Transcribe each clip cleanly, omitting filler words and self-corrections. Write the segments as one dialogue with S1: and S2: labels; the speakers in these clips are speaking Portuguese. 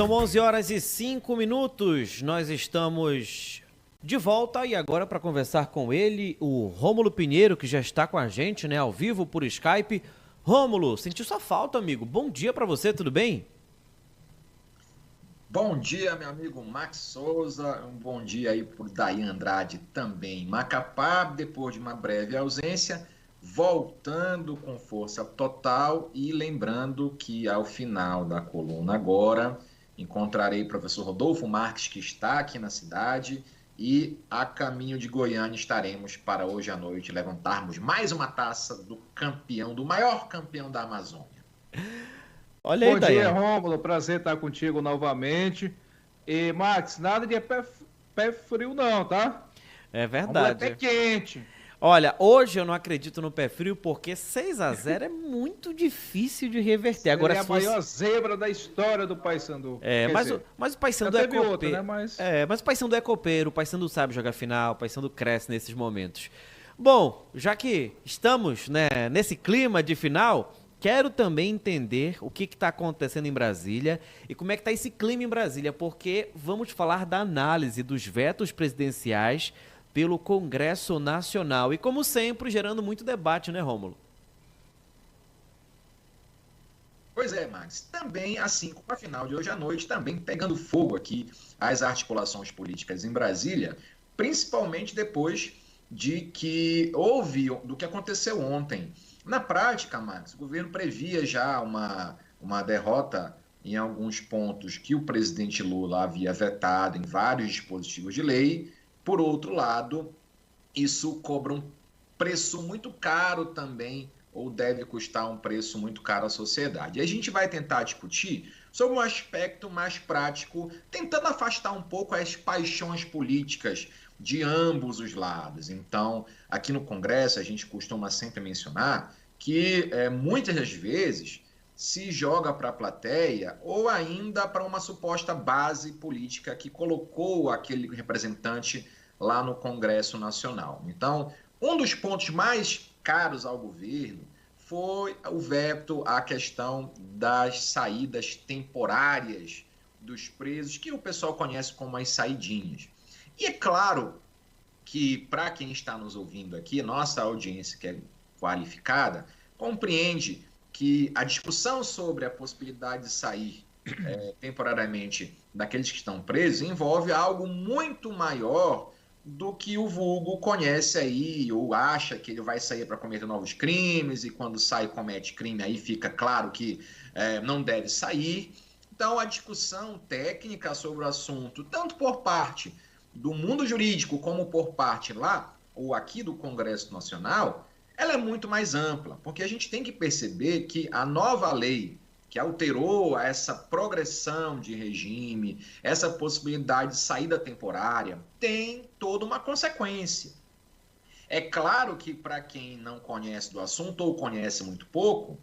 S1: São 11 horas e 5 minutos. Nós estamos de volta e agora para conversar com ele, o Rômulo Pinheiro, que já está com a gente, né, ao vivo por Skype. Rômulo, sentiu sua falta, amigo. Bom dia para você, tudo bem?
S2: Bom dia, meu amigo Max Souza. Um bom dia aí por Daí Andrade também. Macapá, depois de uma breve ausência, voltando com força total e lembrando que ao final da coluna agora encontrarei o professor Rodolfo Marques, que está aqui na cidade, e a caminho de Goiânia estaremos para hoje à noite levantarmos mais uma taça do campeão, do maior campeão da Amazônia.
S3: Olha aí, Bom dia, Rômulo. Prazer estar contigo novamente. E, Max, nada de pé frio não, tá?
S1: É verdade.
S3: É pé quente.
S1: Olha, hoje eu não acredito no pé frio porque 6-0 é muito difícil de reverter. Agora,
S3: a maior zebra da história do Paysandu.
S1: Mas o Paysandu é copeiro.
S3: Outra, né?
S1: Mas o Paysandu é copeiro, o Paysandu sabe jogar final, o Paysandu cresce nesses momentos. Bom, já que estamos, né, nesse clima de final, quero também entender o que está acontecendo em Brasília e como é que está esse clima em Brasília, porque vamos falar da análise dos vetos presidenciais pelo Congresso Nacional. E, como sempre, gerando muito debate, né, Rômulo?
S2: Pois é, Max. Também, assim como a final de hoje à noite, também pegando fogo aqui as articulações políticas em Brasília, principalmente depois de que do que aconteceu ontem. Na prática, Max, o governo previa já uma derrota em alguns pontos que o presidente Lula havia vetado em vários dispositivos de lei. Por outro lado, isso cobra um preço muito caro também, ou deve custar um preço muito caro à sociedade. E a gente vai tentar discutir sobre um aspecto mais prático, tentando afastar um pouco as paixões políticas de ambos os lados. Então, aqui no Congresso, a gente costuma sempre mencionar que muitas das vezes se joga para a plateia ou ainda para uma suposta base política que colocou aquele representante lá no Congresso Nacional. Então, um dos pontos mais caros ao governo foi o veto à questão das saídas temporárias dos presos, que o pessoal conhece como as saidinhas. E é claro que, para quem está nos ouvindo aqui, nossa audiência que é qualificada, compreende que a discussão sobre a possibilidade de sair temporariamente daqueles que estão presos envolve algo muito maior do que o vulgo conhece aí, ou acha que ele vai sair para cometer novos crimes, e quando sai comete crime, aí fica claro que não deve sair. Então, a discussão técnica sobre o assunto, tanto por parte do mundo jurídico, como por parte lá, ou aqui do Congresso Nacional, ela é muito mais ampla, porque a gente tem que perceber que a nova lei que alterou essa progressão de regime, essa possibilidade de saída temporária, tem toda uma consequência. É claro que para quem não conhece do assunto ou conhece muito pouco,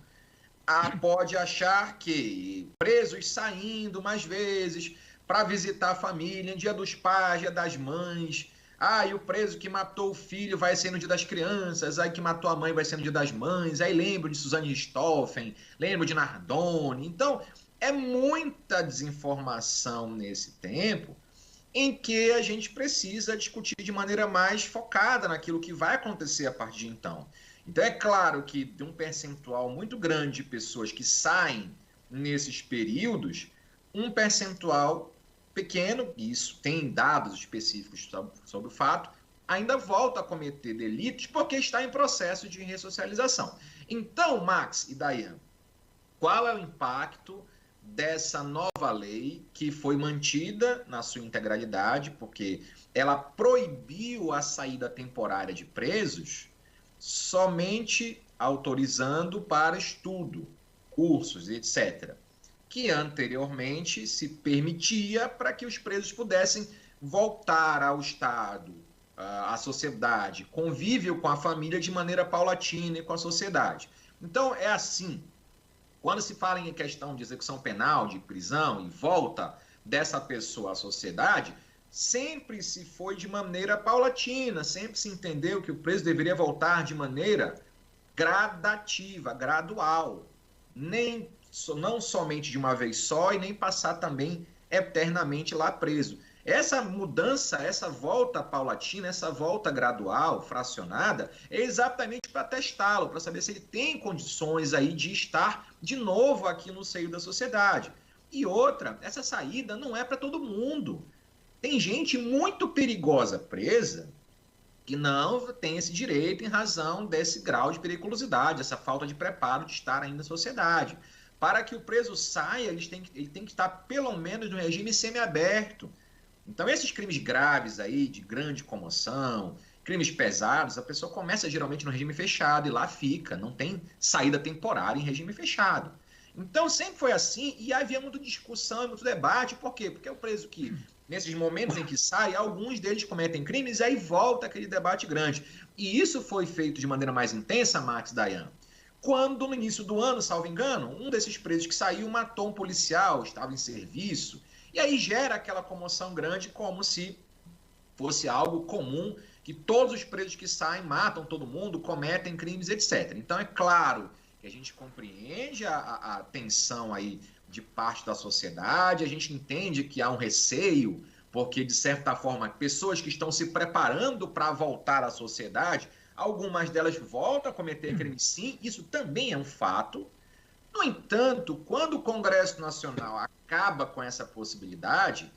S2: pode achar que presos saindo mais vezes para visitar a família em Dia dos Pais, Dia das Mães. E o preso que matou o filho vai ser no Dia das Crianças, aí que matou a mãe vai ser no Dia das Mães, aí lembro de Suzane Richthofen, lembro de Nardoni. Então, é muita desinformação nesse tempo em que a gente precisa discutir de maneira mais focada naquilo que vai acontecer a partir de então. Então, é claro que de um percentual muito grande de pessoas que saem nesses períodos, um percentual pequeno, e isso tem dados específicos sobre o fato, ainda volta a cometer delitos porque está em processo de ressocialização. Então, Max e Dayane, qual é o impacto dessa nova lei que foi mantida na sua integralidade, porque ela proibiu a saída temporária de presos somente autorizando para estudo, cursos, etc., que anteriormente se permitia para que os presos pudessem voltar ao Estado, à sociedade, convívio com a família de maneira paulatina e com a sociedade. Então, é assim, quando se fala em questão de execução penal, de prisão e volta dessa pessoa à sociedade, sempre se foi de maneira paulatina, sempre se entendeu que o preso deveria voltar de maneira gradativa, gradual. Nem não somente de uma vez só e nem passar também eternamente lá preso. Essa mudança, essa volta paulatina, essa volta gradual, fracionada, é exatamente para testá-lo, para saber se ele tem condições aí de estar de novo aqui no seio da sociedade. E outra, essa saída não é para todo mundo. Tem gente muito perigosa presa que não tem esse direito em razão desse grau de periculosidade, essa falta de preparo de estar ainda na sociedade. Para que o preso saia, ele tem que estar pelo menos no regime semiaberto. Então, esses crimes graves aí, de grande comoção, crimes pesados, a pessoa começa geralmente no regime fechado e lá fica, não tem saída temporária em regime fechado. Então, sempre foi assim e havia muita discussão e muito debate. Por quê? Porque é o preso que, nesses momentos em que sai, alguns deles cometem crimes e aí volta aquele debate grande. E isso foi feito de maneira mais intensa, Max, Dayan, quando no início do ano, salvo engano, um desses presos que saiu matou um policial, estava em serviço. E aí gera aquela comoção grande, como se fosse algo comum, que todos os presos que saem matam todo mundo, cometem crimes, etc. Então é claro que a gente compreende a tensão aí de parte da sociedade, a gente entende que há um receio, porque de certa forma pessoas que estão se preparando para voltar à sociedade, algumas delas voltam a cometer crimes sim, isso também é um fato. No entanto, quando o Congresso Nacional acaba com essa possibilidade,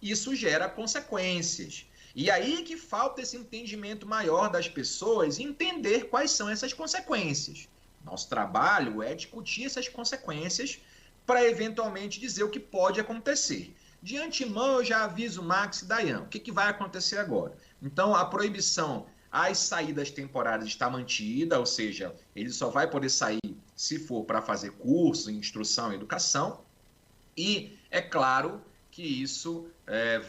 S2: isso gera consequências. E aí que falta esse entendimento maior das pessoas, entender quais são essas consequências. Nosso trabalho é discutir essas consequências para eventualmente dizer o que pode acontecer. De antemão, eu já aviso Max e Dayan, o que vai acontecer agora? Então, a proibição às saídas temporárias está mantida, ou seja, ele só vai poder sair se for para fazer curso, instrução e educação. E é claro que isso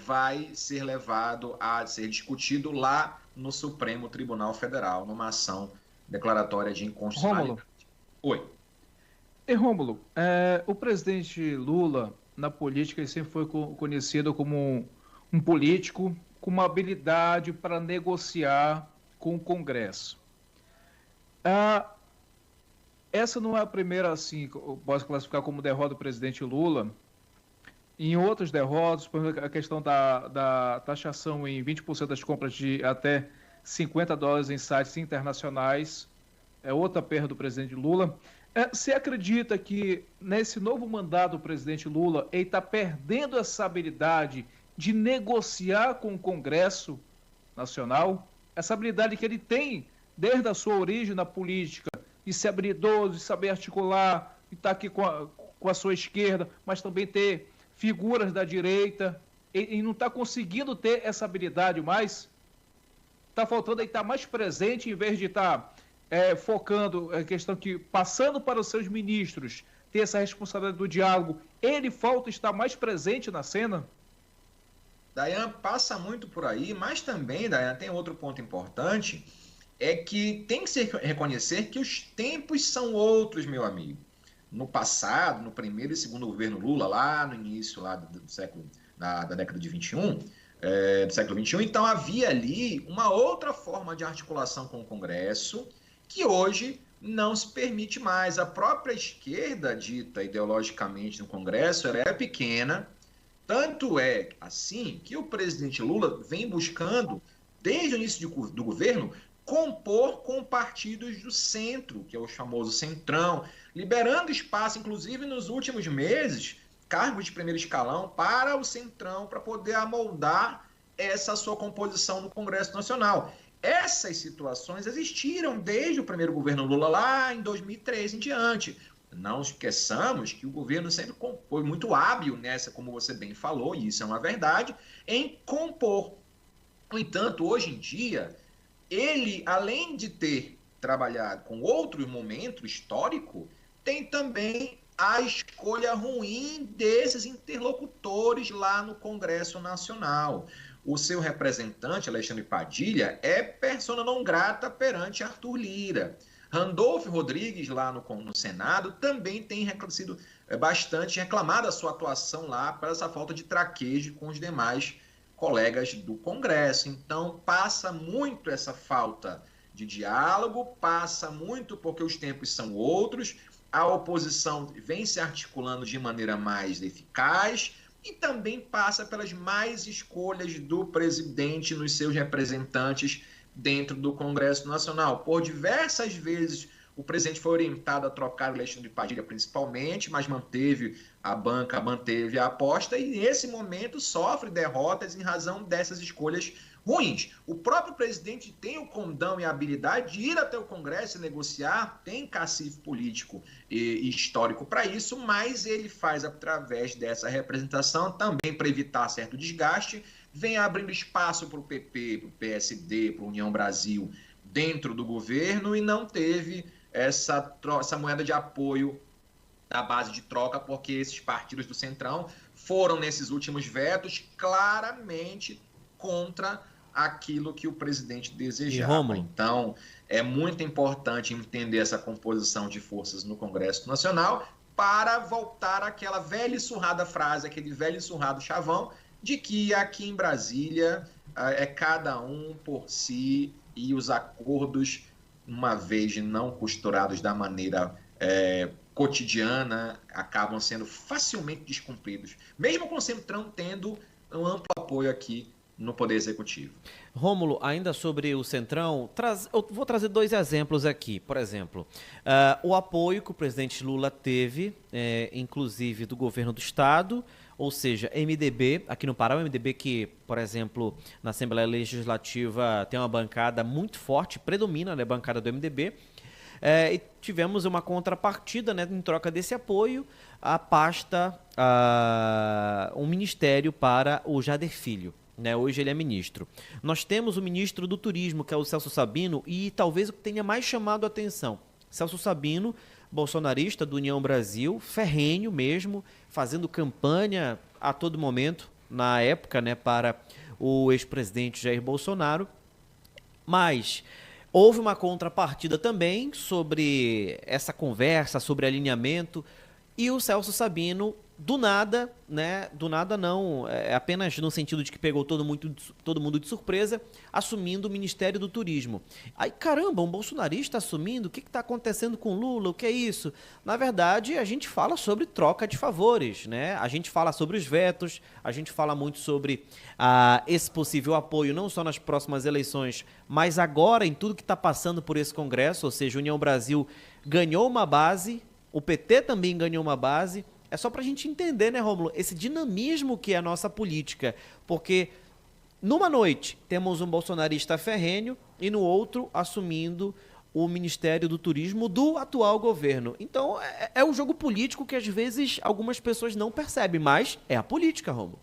S2: vai ser levado a ser discutido lá no Supremo Tribunal Federal, numa ação declaratória de inconstitucionalidade.
S3: Rômulo. Oi. E Rômulo, o presidente Lula, na política, ele sempre foi conhecido como um político com uma habilidade para negociar com o Congresso. Essa não é a primeira, assim, posso classificar como derrota do presidente Lula. Em outras derrotas, por exemplo, a questão da taxação em 20% das compras de até $50 em sites internacionais, é outra perda do presidente Lula. Você acredita que nesse novo mandato do presidente Lula, ele está perdendo essa habilidade de negociar com o Congresso Nacional? Essa habilidade que ele tem desde a sua origem na política, de ser habilidoso, de saber articular, de estar aqui com a sua esquerda, mas também ter figuras da direita, e não está conseguindo ter essa habilidade mais? Está faltando ele estar mais presente, em vez de estar focando a questão que, passando para os seus ministros, ter essa responsabilidade do diálogo, ele falta estar mais presente na cena?
S2: Dayan, passa muito por aí, mas também, Dayan, tem outro ponto importante, é que tem que se reconhecer que os tempos são outros, meu amigo. No passado, no primeiro e segundo governo Lula, lá no início lá do século, da década de 21, do século XXI, então havia ali uma outra forma de articulação com o Congresso, que hoje não se permite mais. A própria esquerda, dita ideologicamente no Congresso, ela é pequena, tanto é assim que o presidente Lula vem buscando, desde o início do governo, compor com partidos do centro, que é o famoso centrão, liberando espaço, inclusive nos últimos meses, cargos de primeiro escalão para o centrão, para poder amoldar essa sua composição no Congresso Nacional. Essas situações existiram desde o primeiro governo Lula, lá em 2003 em diante. Não esqueçamos que o governo sempre foi muito hábil nessa, como você bem falou, e isso é uma verdade, em compor. No entanto, hoje em dia, ele, além de ter trabalhado com outro momento histórico, tem também a escolha ruim desses interlocutores lá no Congresso Nacional. O seu representante, Alexandre Padilha, é persona non grata perante Arthur Lira. Randolfo Rodrigues, lá no Senado, também tem sido bastante reclamado a sua atuação lá para essa falta de traquejo com os demais colegas do Congresso. Então, passa muito essa falta de diálogo, passa muito porque os tempos são outros, a oposição vem se articulando de maneira mais eficaz e também passa pelas mais escolhas do presidente nos seus representantes dentro do Congresso Nacional. Por diversas vezes, o presidente foi orientado a trocar o Alexandre Padilha principalmente, mas manteve a banca, manteve a aposta e, nesse momento, sofre derrotas em razão dessas escolhas ruins. O próprio presidente tem o condão e a habilidade de ir até o Congresso e negociar, tem cacife político e histórico para isso, mas ele faz através dessa representação também para evitar certo desgaste, vem abrindo espaço para o PP, para o PSD, para a União Brasil dentro do governo e não teve essa moeda de apoio da base de troca, porque esses partidos do Centrão foram, nesses últimos vetos, claramente contra aquilo que o presidente desejava. Então, é muito importante entender essa composição de forças no Congresso Nacional para voltar àquela velha e surrada frase, aquele velho e surrado chavão, de que aqui em Brasília é cada um por si e os acordos, uma vez não costurados da maneira cotidiana, acabam sendo facilmente descumpridos, mesmo com o Centrão tendo um amplo apoio aqui no Poder Executivo.
S1: Rômulo, ainda sobre o Centrão, eu vou trazer 2 exemplos aqui. Por exemplo, o apoio que o presidente Lula teve, inclusive do governo do Estado, ou seja, MDB, aqui no Pará, o MDB que, por exemplo, na Assembleia Legislativa tem uma bancada muito forte, predomina a bancada do MDB, e tivemos uma contrapartida, né, em troca desse apoio, a pasta, um ministério para o Jader Filho. Né, hoje ele é ministro. Nós temos o ministro do Turismo, que é o Celso Sabino, e talvez o que tenha mais chamado a atenção. Celso Sabino, bolsonarista do União Brasil, ferrenho mesmo, fazendo campanha a todo momento, na época, né, para o ex-presidente Jair Bolsonaro. Mas houve uma contrapartida também sobre essa conversa, sobre alinhamento, e o Celso Sabino, do nada, né? Do nada não, apenas no sentido de que pegou todo mundo de surpresa, assumindo o Ministério do Turismo. Aí, caramba, um bolsonarista assumindo? O que está acontecendo com Lula? O que é isso? Na verdade, a gente fala sobre troca de favores, né? A gente fala sobre os vetos, a gente fala muito sobre esse possível apoio, não só nas próximas eleições, mas agora em tudo que está passando por esse Congresso, ou seja, a União Brasil ganhou uma base, o PT também ganhou uma base. É só para a gente entender, né, Rômulo, esse dinamismo que é a nossa política. Porque numa noite temos um bolsonarista ferrenho e no outro assumindo o Ministério do Turismo do atual governo. Então é um jogo político que às vezes algumas pessoas não percebem, mas é a política, Rômulo.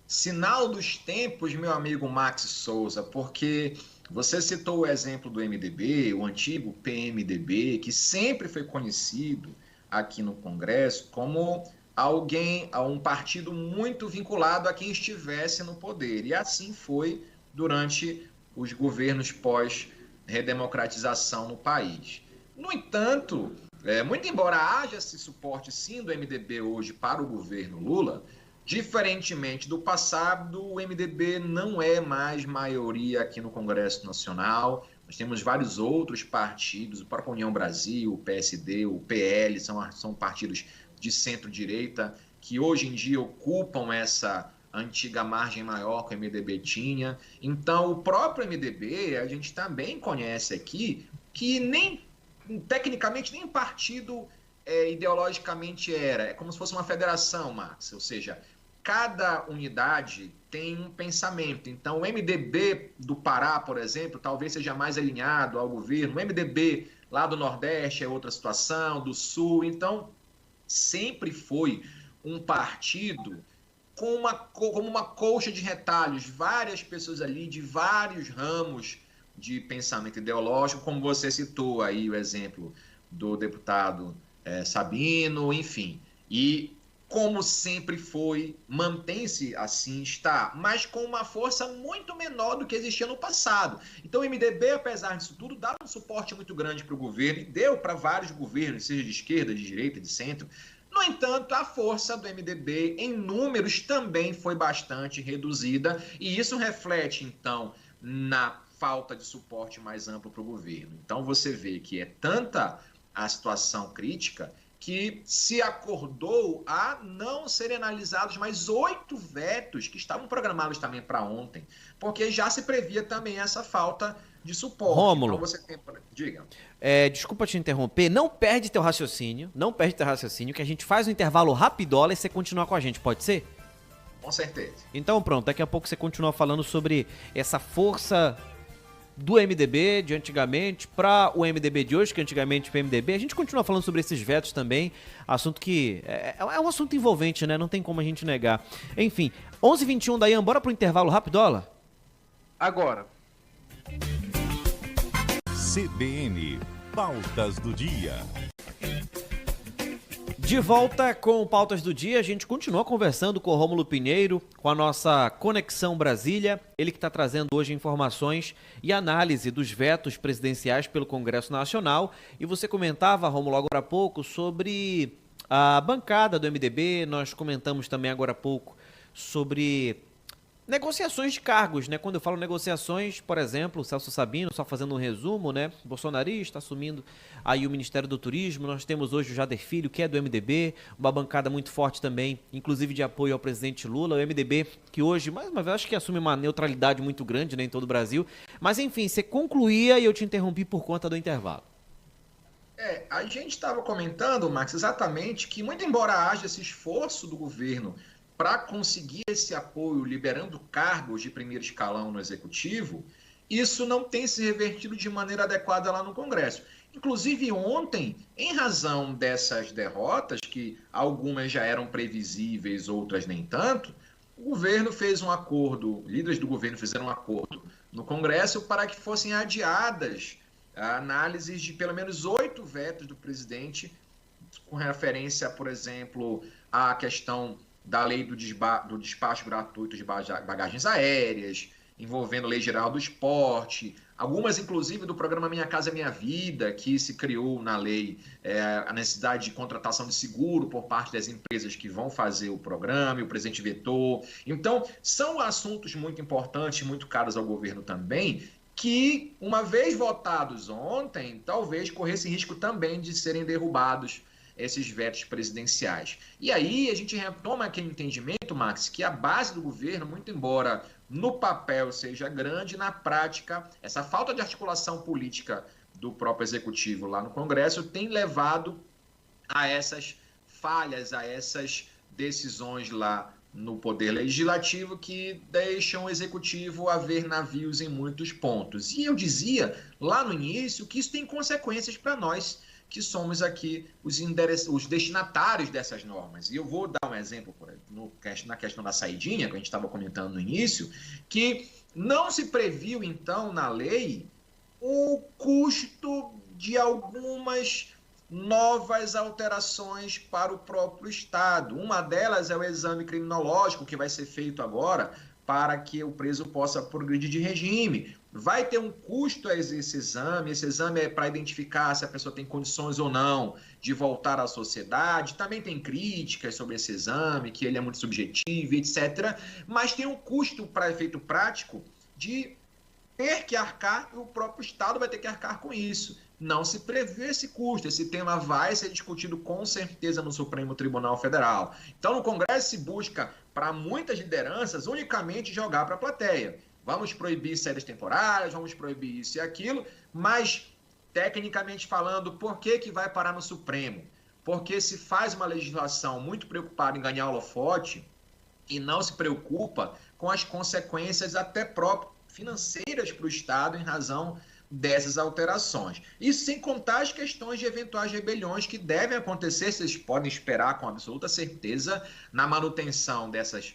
S2: Sinal dos tempos, meu amigo Max Souza, porque você citou o exemplo do MDB, o antigo PMDB, que sempre foi conhecido aqui no Congresso como um partido muito vinculado a quem estivesse no poder. E assim foi durante os governos pós-redemocratização no país. No entanto, muito embora haja esse suporte sim do MDB hoje para o governo Lula, diferentemente do passado, o MDB não é mais maioria aqui no Congresso Nacional. Nós temos vários outros partidos, o próprio União Brasil, o PSD, o PL, são partidos de centro-direita que hoje em dia ocupam essa antiga margem maior que o MDB tinha. Então, o próprio MDB, a gente também conhece aqui, que nem, tecnicamente, nem partido ideologicamente era. É como se fosse uma federação, Max, ou seja, cada unidade tem um pensamento. Então, o MDB do Pará, por exemplo, talvez seja mais alinhado ao governo. O MDB lá do Nordeste é outra situação, do Sul. Então, sempre foi um partido como uma colcha de retalhos, várias pessoas ali de vários ramos de pensamento ideológico, como você citou aí o exemplo do deputado Sabino, enfim. E como sempre foi, mantém-se assim, está, mas com uma força muito menor do que existia no passado. Então o MDB, apesar disso tudo, dá um suporte muito grande para o governo e deu para vários governos, seja de esquerda, de direita, de centro. No entanto, a força do MDB em números também foi bastante reduzida e isso reflete, então, na falta de suporte mais amplo para o governo. Então você vê que é tanta a situação crítica, que se acordou a não serem analisados mais 8 vetos que estavam programados também para ontem, porque já se previa também essa falta de suporte.
S1: Rômulo,
S2: então você tem... Diga.
S1: Desculpa te interromper, não perde teu raciocínio, que a gente faz um intervalo rapidola e você continua com a gente, pode ser?
S2: Com certeza.
S1: Então pronto, daqui a pouco você continua falando sobre essa força do MDB de antigamente para o MDB de hoje, que antigamente para o MDB. A gente continua falando sobre esses vetos também, assunto que é um assunto envolvente, né? Não tem como a gente negar. Enfim, 11h21, Dayan, bora pro intervalo rapidola?
S3: Agora.
S4: CBN, pautas do dia.
S1: De volta com Pautas do Dia, a gente continua conversando com o Rômulo Pinheiro, com a nossa Conexão Brasília, ele que está trazendo hoje informações e análise dos vetos presidenciais pelo Congresso Nacional. E você comentava, Rômulo, agora há pouco sobre a bancada do MDB, nós comentamos também agora há pouco sobre negociações de cargos, né? Quando eu falo negociações, por exemplo, o Celso Sabino, só fazendo um resumo, né? Bolsonarista assumindo aí o Ministério do Turismo. Nós temos hoje o Jader Filho, que é do MDB, uma bancada muito forte também, inclusive de apoio ao presidente Lula. O MDB que hoje, mais uma vez, acho que assume uma neutralidade muito grande, né, em todo o Brasil. Mas enfim, você concluía e eu te interrompi por conta do intervalo.
S2: A gente estava comentando, Max, exatamente que, muito embora haja esse esforço do governo para conseguir esse apoio, liberando cargos de primeiro escalão no Executivo, isso não tem se revertido de maneira adequada lá no Congresso. Inclusive, ontem, em razão dessas derrotas, que algumas já eram previsíveis, outras nem tanto, o governo fez um acordo, líderes do governo fizeram um acordo no Congresso para que fossem adiadas a análise de pelo menos 8 vetos do presidente, com referência, por exemplo, à questão da lei do despacho gratuito de bagagens aéreas, envolvendo a Lei Geral do Esporte, algumas, inclusive, do programa Minha Casa Minha Vida, que se criou na lei a necessidade de contratação de seguro por parte das empresas que vão fazer o programa, e o presidente vetou. Então, são assuntos muito importantes, muito caros ao governo também, que, uma vez votados ontem, talvez corressem risco também de serem derrubados esses vetos presidenciais. E aí a gente retoma aquele entendimento, Max, que a base do governo, muito embora no papel seja grande, na prática, essa falta de articulação política do próprio executivo lá no Congresso tem levado a essas falhas, a essas decisões lá no Poder Legislativo que deixam o Executivo a ver navios em muitos pontos. E eu dizia lá no início que isso tem consequências para nós, que somos aqui os destinatários dessas normas. E eu vou dar um exemplo na questão da saidinha, que a gente estava comentando no início, que não se previu, então, na lei, o custo de algumas novas alterações para o próprio Estado. Uma delas é o exame criminológico, que vai ser feito agora para que o preso possa progredir de regime. Vai ter um custo esse exame é para identificar se a pessoa tem condições ou não de voltar à sociedade. Também tem críticas sobre esse exame, que ele é muito subjetivo, etc. Mas tem um custo para efeito prático de ter que arcar, e o próprio Estado vai ter que arcar com isso. Não se prevê esse custo. Esse tema vai ser discutido com certeza no Supremo Tribunal Federal. Então, no Congresso se busca, para muitas lideranças, unicamente jogar para a plateia. Vamos proibir séries temporárias, vamos proibir isso e aquilo, mas, tecnicamente falando, por que vai parar no Supremo? Porque se faz uma legislação muito preocupada em ganhar holofote e não se preocupa com as consequências até próprias financeiras para o Estado em razão dessas alterações. Isso sem contar as questões de eventuais rebeliões que devem acontecer, vocês podem esperar com absoluta certeza, na manutenção dessas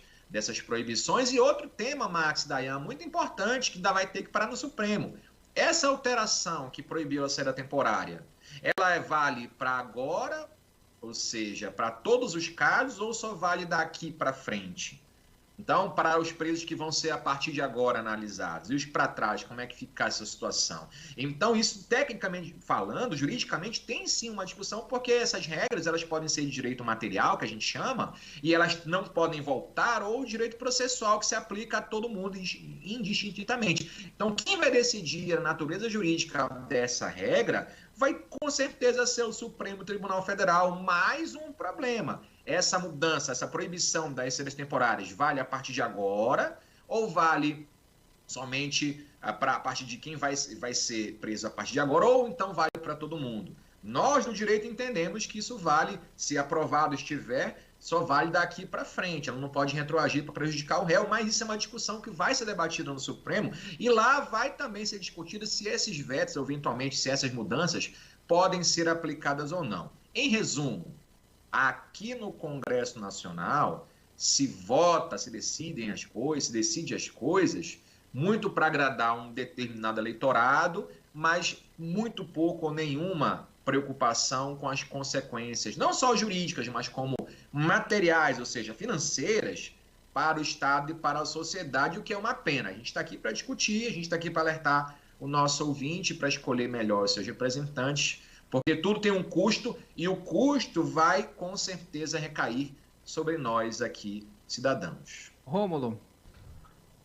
S2: proibições. E outro tema, Max, Dayan, muito importante, que ainda vai ter que parar no Supremo. Essa alteração que proibiu a série temporária, ela vale para agora, ou seja, para todos os casos, ou só vale daqui para frente? Então, para os presos que vão ser a partir de agora analisados, e os para trás, como é que fica essa situação? Então, isso, tecnicamente falando, juridicamente, tem sim uma discussão, porque essas regras elas podem ser de direito material, que a gente chama, e elas não podem voltar, ou direito processual, que se aplica a todo mundo indistintamente. Então, quem vai decidir a natureza jurídica dessa regra vai, com certeza, ser o Supremo Tribunal Federal. Mais um problema. Essa mudança, essa proibição das exceções temporárias vale a partir de agora ou vale somente a partir de quem vai ser preso a partir de agora, ou então vale para todo mundo? Nós, no direito, entendemos que isso vale, se aprovado estiver, só vale daqui para frente. Ela não pode retroagir para prejudicar o réu, mas isso é uma discussão que vai ser debatida no Supremo, e lá vai também ser discutido se esses vetos, ou eventualmente se essas mudanças, podem ser aplicadas ou não. Em resumo, aqui no Congresso Nacional se vota, se decidem as coisas, se decide as coisas muito para agradar um determinado eleitorado, mas muito pouco ou nenhuma preocupação com as consequências, não só jurídicas, mas como materiais, ou seja, financeiras, para o Estado e para a sociedade, o que é uma pena. A gente está aqui para discutir, a gente está aqui para alertar o nosso ouvinte, para escolher melhor os seus representantes, porque tudo tem um custo, e o custo vai, com certeza, recair sobre nós aqui, cidadãos.
S3: Rômulo,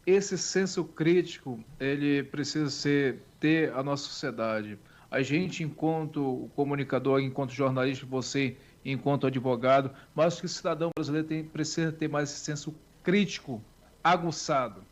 S3: esse senso crítico, ele precisa ter a nossa sociedade. A gente, enquanto comunicador, enquanto jornalista, você, enquanto advogado, mas que o cidadão brasileiro precisa ter mais esse senso crítico aguçado.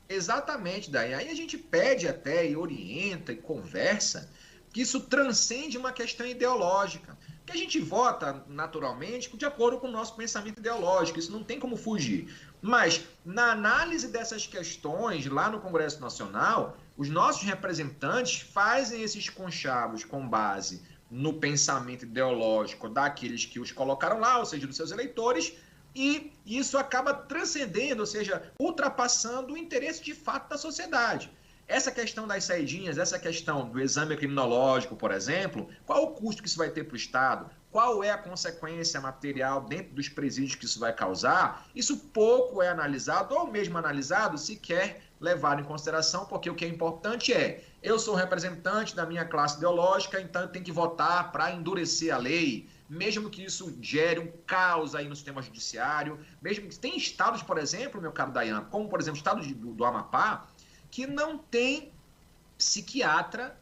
S2: Exatamente, Daí. Aí a gente pede até e orienta e conversa que isso transcende uma questão ideológica. Que a gente vota naturalmente de acordo com o nosso pensamento ideológico, isso não tem como fugir. Mas na análise dessas questões lá no Congresso Nacional, os nossos representantes fazem esses conchavos com base no pensamento ideológico daqueles que os colocaram lá, ou seja, dos seus eleitores, e isso acaba transcendendo, ou seja, ultrapassando o interesse de fato da sociedade. Essa questão das saidinhas, essa questão do exame criminológico, por exemplo, qual o custo que isso vai ter para o Estado? Qual é a consequência material dentro dos presídios que isso vai causar? Isso pouco é analisado, ou mesmo analisado, se quer levar em consideração, porque o que é importante é, eu sou representante da minha classe ideológica, então eu tenho que votar para endurecer a lei, mesmo que isso gere um caos aí no sistema judiciário, mesmo que tem estados, por exemplo, meu caro Dayan, como por exemplo o estado do Amapá, que não tem psiquiatra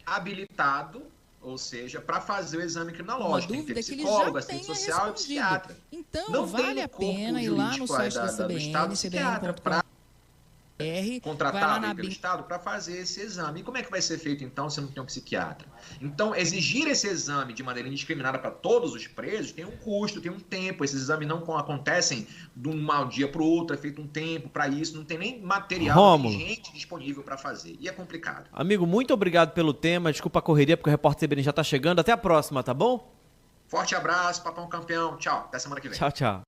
S2: habilitado, ou seja, para fazer o exame criminológico. Tem que ter psicólogo, assistente social e psiquiatra.
S5: Então,
S2: não
S5: vale a pena ir lá no site da CBN,
S2: CBN.com.br, contratado pelo
S5: BIM.
S2: Estado para fazer esse exame. E como é que vai ser feito, então, se não tem um psiquiatra? Então, exigir esse exame de maneira indiscriminada para todos os presos tem um custo, tem um tempo. Esses exames não acontecem de um dia para o outro, é feito um tempo para isso, não tem nem material, nem gente disponível para fazer. E é complicado.
S1: Amigo, muito obrigado pelo tema. Desculpa a correria, porque o repórter CBN já está chegando. Até a próxima, tá bom?
S2: Forte abraço, Papão Campeão. Tchau, até semana que vem.
S1: Tchau, tchau.